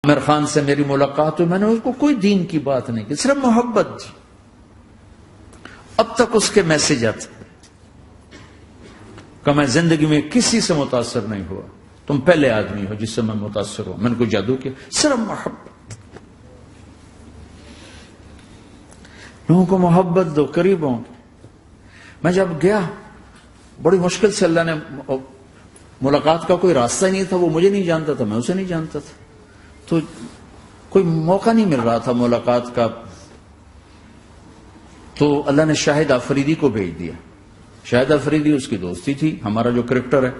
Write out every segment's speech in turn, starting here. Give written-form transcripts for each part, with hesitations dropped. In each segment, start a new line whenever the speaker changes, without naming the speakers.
عامر خان سے میری ملاقات ہوئی، میں نے اس کو کوئی دین کی بات نہیں کی، صرف محبت دی. اب تک اس کے میسج آتے کہ میں زندگی میں کسی سے متاثر نہیں ہوا، تم پہلے آدمی ہو جس سے میں متاثر ہوں. میں نے کوئی جادو کیا، صرف محبت. لوگوں کو محبت دو، قریب ہوں. میں جب گیا بڑی مشکل سے اللہ نے، ملاقات کا کوئی راستہ ہی نہیں تھا، وہ مجھے نہیں جانتا تھا، میں اسے نہیں جانتا تھا، تو کوئی موقع نہیں مل رہا تھا ملاقات کا. تو اللہ نے شاہد آفریدی کو بھیج دیا. شاہد آفریدی اس کی دوستی تھی، ہمارا جو کرکٹر ہے.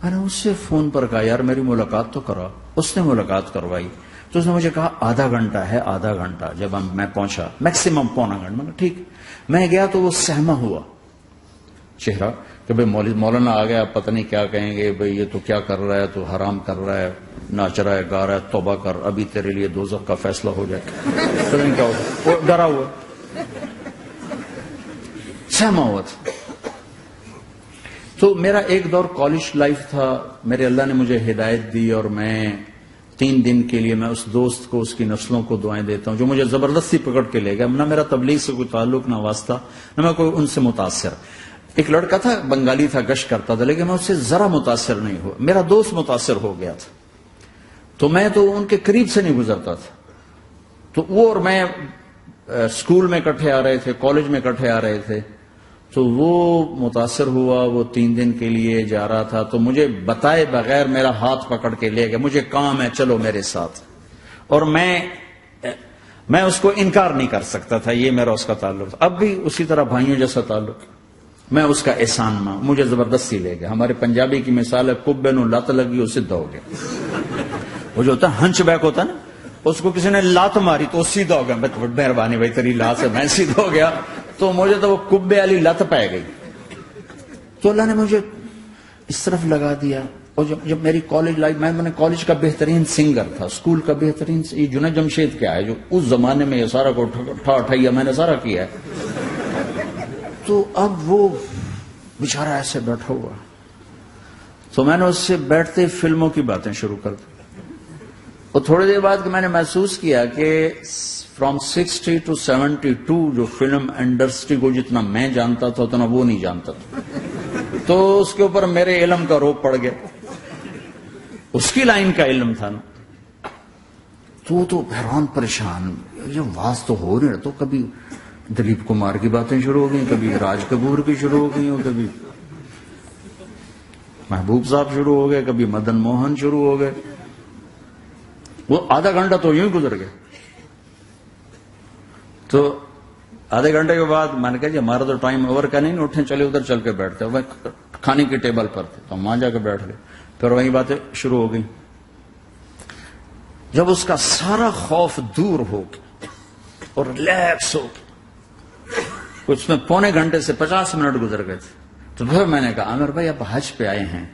میں نے اس سے فون پر کہا یار میری ملاقات تو کرا. اس نے ملاقات کروائی. تو اس نے مجھے کہا آدھا گھنٹہ ہے، آدھا گھنٹہ. جب میں پہنچا میکسیمم پونا گھنٹہ. میں نے ٹھیک. میں گیا تو وہ سہما ہوا چہرہ کہ بھئی مولانا آ گیا، پتہ نہیں کیا کہیں گے، بھئی یہ تو کیا کر رہا ہے، تو حرام کر رہا ہے، ناچ رہا ہے، گا رہا ہے، توبہ کر، ابھی تیرے لیے دوزخ کا فیصلہ ہو جائے. پتہ نہیں کیا ہوگا. وہ ڈرا ہوا سہما ہوا تھا. تو میرا ایک دور کالج لائف تھا. میرے اللہ نے مجھے ہدایت دی اور میں 3 دن کے لیے میں اس دوست کو، اس کی نسلوں کو دعائیں دیتا ہوں جو مجھے زبردستی پکڑ کے لے گیا. نہ میرا تبلیغ سے کوئی تعلق، نہ واسطہ، نہ میں کوئی ان سے متاثر. ایک لڑکا تھا، بنگالی تھا، گشت کرتا تھا، لیکن میں اس سے ذرا متاثر نہیں ہوا. میرا دوست متاثر ہو گیا تھا، تو میں تو ان کے قریب سے نہیں گزرتا تھا. تو وہ اور میں اسکول میں اکٹھے آ رہے تھے، کالج میں اکٹھے آ رہے تھے. تو وہ متاثر ہوا، وہ 3 دن کے لیے جا رہا تھا. تو مجھے بتائے بغیر میرا ہاتھ پکڑ کے لے گیا، مجھے کام ہے چلو میرے ساتھ. اور میں اس کو انکار نہیں کر سکتا تھا، یہ میرا اس کا تعلق تھا. اب بھی اسی طرح بھائیوں جیسا تعلق. میں اس کا احسان مان، مجھے زبردستی لے گیا. ہمارے پنجابی کی مثال ہے کبے نو لت لگی وہ سیدھا ہو گیا. وہ جو ہوتا ہے ہنچ بیک ہوتا ہے نا، اس کو کسی نے لات ماری تو وہ سیدھا ہو گیا. مہربانی بھائی تیری لات سے میں سیدھا ہو گیا. تو مجھے تو وہ کبے والی لت پہ گئی. تو اللہ نے مجھے اس طرف لگا دیا. اور جب میری کالج لائف، میں نے کالج کا بہترین سنگر تھا، اسکول کا بہترین، یہ جنید جمشید کیا ہے جو اس زمانے میں یہ سارا کو اٹھایا میں نے سارا کیا ہے. تو اب وہ بیچارہ ایسے بیٹھا ہوا. تو میں نے اس سے بیٹھتے فلموں کی باتیں شروع کر دی. اور تھوڑی دیر بعد میں نے محسوس کیا کہ فرام 60 to 72 جو فلم انڈسٹری کو جتنا میں جانتا تھا اتنا وہ نہیں جانتا تھا. تو اس کے اوپر میرے علم کا روپ پڑ گیا. اس کی لائن کا علم تھا نا. تو حیران پریشان، یہ واز تو ہو رہے. تو کبھی دلیپ کمار کی باتیں شروع ہو گئی، کبھی راج کپور کی شروع ہو گئی، کبھی محبوب صاحب شروع ہو گئے، کبھی مدن موہن شروع ہو گئے. وہ آدھا گھنٹہ تو یوں ہی گزر گیا. تو آدھے گھنٹے کے بعد میں نے کہا جی ہمارا تو ٹائم اوور کا نہیں، اٹھیں چلے ادھر چل کے بیٹھتے. وہ کھانے کی ٹیبل پر تھے تو ہم وہاں جا کے بیٹھ گئے. پھر وہی باتیں شروع ہو گئی. جب اس کا سارا خوف دور ہو گیا اور ریلیکس ہو گیا، اس میں 1.25 گھنٹے سے 50 منٹ گزر گئے تھے. تو پھر میں نے کہا عامر بھائی آپ حج پہ آئے ہیں،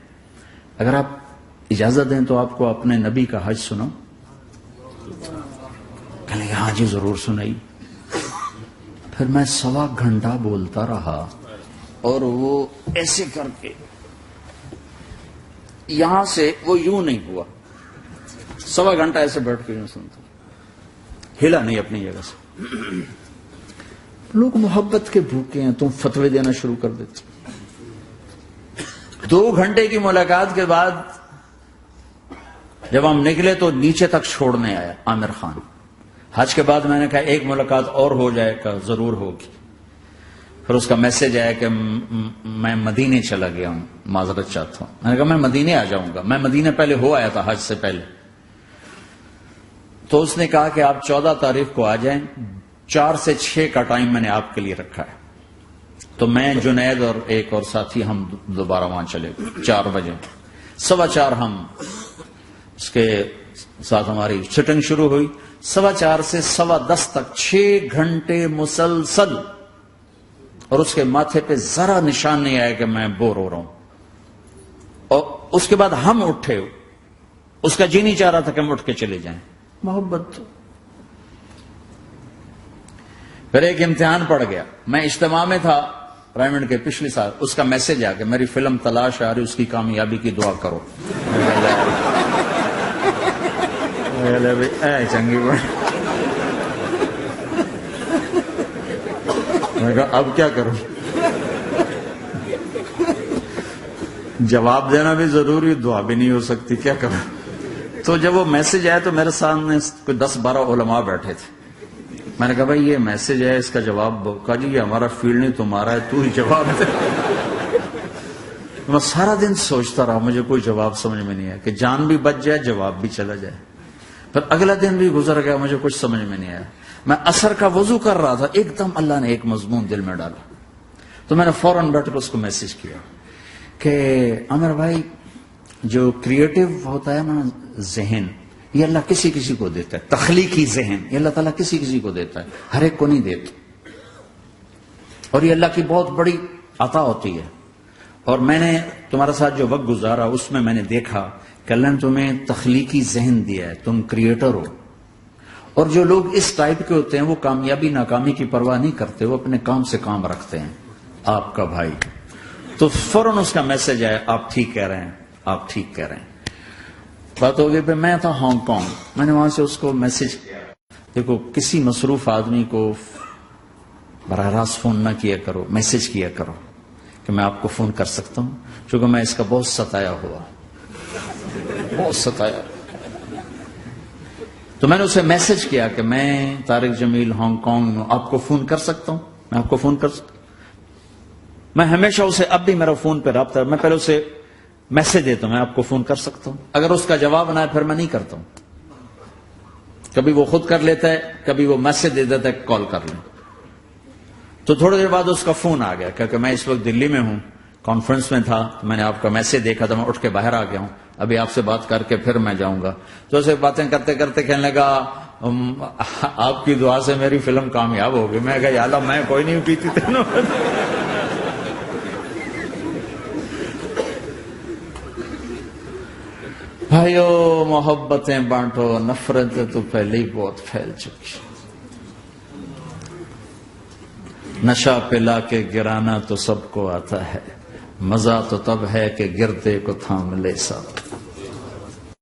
اگر آپ اجازت دیں تو آپ کو اپنے نبی کا حج سنو. کہنے لگے ہاں جی ضرور سنائی. پھر میں 1.25 گھنٹہ بولتا رہا اور وہ ایسے کر کے یہاں سے وہ یوں نہیں ہوا. 1.25 گھنٹہ ایسے بیٹھ کے یوں سنتا، ہلا نہیں اپنی جگہ سے. لوگ محبت کے بھوکے ہیں، تم فتوے دینا شروع کر دیتے. 2 گھنٹے کی ملاقات کے بعد جب ہم نکلے تو نیچے تک چھوڑنے آیا عامر خان. حج کے بعد میں نے کہا ایک ملاقات اور ہو جائے گا، ضرور ہوگی. پھر اس کا میسج آیا کہ میں مدینے چلا گیا ہوں، معذرت چاہتا ہوں. میں نے کہا میں مدینے آ جاؤں گا. میں مدینے پہلے ہو آیا تھا حج سے پہلے. تو اس نے کہا کہ آپ 14 تاریخ کو آ جائیں، 4 سے 6 کا ٹائم میں نے آپ کے لیے رکھا ہے. تو میں جنید اور ایک اور ساتھی ہم دوبارہ وہاں چلے گئے. 4 بجے 4:15 ہم اس کے ساتھ ہماری سٹنگ شروع ہوئی. 4:15 سے 10:15 تک 6 گھنٹے مسلسل. اور اس کے ماتھے پہ ذرا نشان نہیں آیا کہ میں بور ہو رہا ہوں. اور اس کے بعد ہم اٹھے، اس کا جی نہیں چاہ رہا تھا کہ ہم اٹھ کے چلے جائیں. محبت. پھر ایک امتحان پڑ گیا. میں اجتماع میں تھا ریمنڈ کے پچھلے سال. اس کا میسج آ کہ میری فلم تلاش آ رہی، اس کی کامیابی کی دعا کرو. لے بھائی اے چنگی بڑی. میں کہا اب کیا کروں؟ جواب دینا بھی ضروری، دعا بھی نہیں ہو سکتی، کیا کروں؟ تو جب وہ میسج آیا تو میرے سامنے کوئی 10-12 علماء بیٹھے تھے. میں نے کہا بھائی یہ میسج ہے، اس کا جواب. کہا جی یہ ہمارا فیلڈ نہیں تمہارا ہے، تو ہی جواب دے. میں سارا دن سوچتا رہا، مجھے کوئی جواب سمجھ میں نہیں آیا کہ جان بھی بچ جائے، جواب بھی چلا جائے. پھر اگلا دن بھی گزر گیا، مجھے کچھ سمجھ میں نہیں آیا. میں عصر کا وضو کر رہا تھا، ایک دم اللہ نے ایک مضمون دل میں ڈالا. تو میں نے فوراً بیٹھ کر اس کو میسج کیا کہ عامر بھائی، جو کریٹو ہوتا ہے نا ذہن، یہ اللہ کسی کسی کو دیتا ہے. تخلیقی ذہن یہ اللہ تعالیٰ کسی کسی کو دیتا ہے، ہر ایک کو نہیں دیتا. اور یہ اللہ کی بہت بڑی عطا ہوتی ہے. اور میں نے تمہارے ساتھ جو وقت گزارا اس میں میں نے دیکھا کہ اللہ نے تمہیں تخلیقی ذہن دیا ہے، تم کریٹر ہو. اور جو لوگ اس ٹائپ کے ہوتے ہیں وہ کامیابی ناکامی کی پرواہ نہیں کرتے، وہ اپنے کام سے کام رکھتے ہیں. آپ کا بھائی تو فوراً اس کا میسج آیا، آپ ٹھیک کہہ رہے ہیں، آپ ٹھیک کہہ رہے ہیں. بات ہو گئی. پہ میں تھا ہانگ کانگ، میں نے وہاں سے اس کو میسج کیا. دیکھو کسی مصروف آدمی کو براہ راست فون نہ کیا کرو، میسج کیا کرو کہ میں آپ کو فون کر سکتا ہوں، چونکہ میں اس کا بہت ستایا ہوا، بہت ستایا. تو میں نے اسے میسج کیا کہ میں طارق جمیل ہانگ کانگ میں آپ کو فون کر سکتا ہوں، میں آپ کو فون کر سکتا ہوں. میں ہمیشہ اسے، اب بھی میرا فون پہ رابطہ ہے، میں پہلے اسے میسج دیتا ہوں میں آپ کو فون کر سکتا ہوں. اگر اس کا جواب نہ ہے پھر میں نہیں کرتا ہوں. کبھی وہ خود کر لیتا ہے، کبھی وہ میسج دے دیتا ہے کال کر لیں. تو تھوڑی دیر بعد اس کا فون آ گیا کہ میں اس وقت دلی میں ہوں، کانفرنس میں تھا، میں نے آپ کا میسج دیکھا تھا، میں اٹھ کے باہر آ گیا ہوں، ابھی آپ سے بات کر کے پھر میں جاؤں گا. تو اسے باتیں کرتے کرتے کہنے لگا آپ کی دعا سے میری فلم کامیاب ہو گئی. میں کہا یا اللہ میں کوئی نہیں پیتی تینوں. بھائیو محبتیں بانٹو، نفرتیں تو پہلے ہی بہت پھیل چکی. نشہ پلا کے گرانا تو سب کو آتا ہے، مزہ تو تب ہے کہ گرتے کو تھام لے ساتھ.